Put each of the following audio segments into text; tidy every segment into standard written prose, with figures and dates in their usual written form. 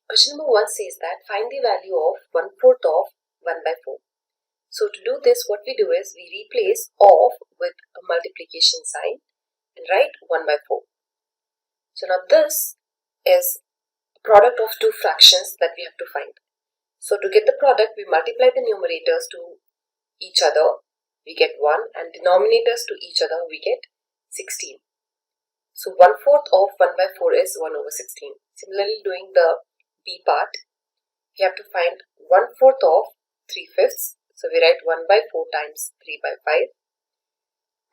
Question number 1 says that find the value of 1/4 of 1 by 4. So to do this, what we do is we replace of with a multiplication sign and write 1 by 4. So now this is a product of two fractions that we have to find. So to get the product, we multiply the numerators to each other, we get 1, and denominators to each other, we get 16. So 1/4 of 1 by 4 is 1 over 16. Similarly, doing the B part, we have to find 1/4 of 3/5. So we write 1 by 4 times 3 by 5.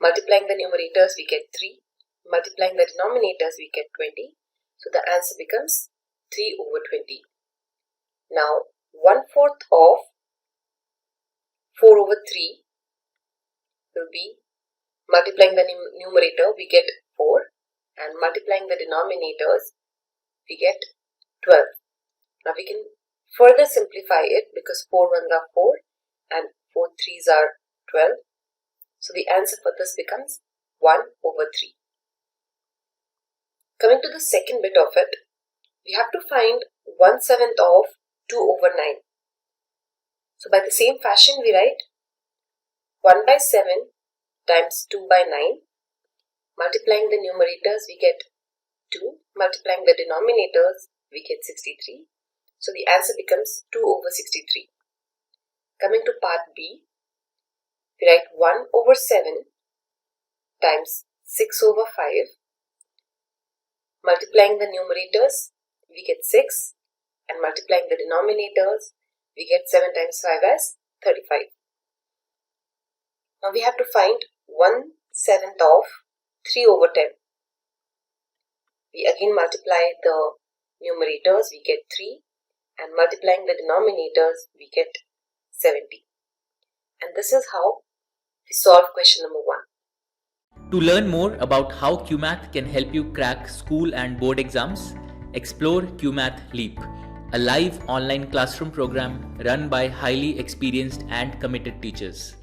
Multiplying the numerators, we get 3. Multiplying the denominators, we get 20. So the answer becomes 3 over 20. Now 1/4 of 4 over 3 will be, multiplying the numerator, we get 4. And multiplying the denominators, we get 12. Now we can further simplify it because 4 ones are 4 and 4 threes are 12. So the answer for this becomes 1 over 3. Coming to the second bit of it, we have to find 1/7 of 2 over 9. So by the same fashion, we write 1 by 7 times 2 by 9. Multiplying the numerators, we get 2. Multiplying the denominators, we get 63. So the answer becomes 2 over 63. Coming to part B, we write 1 over 7 times 6 over 5. Multiplying the numerators, we get 6. And multiplying the denominators, we get 7 times 5 as 35. Now we have to find 1/7 of 3 over 10. We again multiply the numerators, we get 3. And multiplying the denominators, we get 70. And this is how we solve question number 1. To learn more about how QMath can help you crack school and board exams, explore QMath Leap, a live online classroom program run by highly experienced and committed teachers.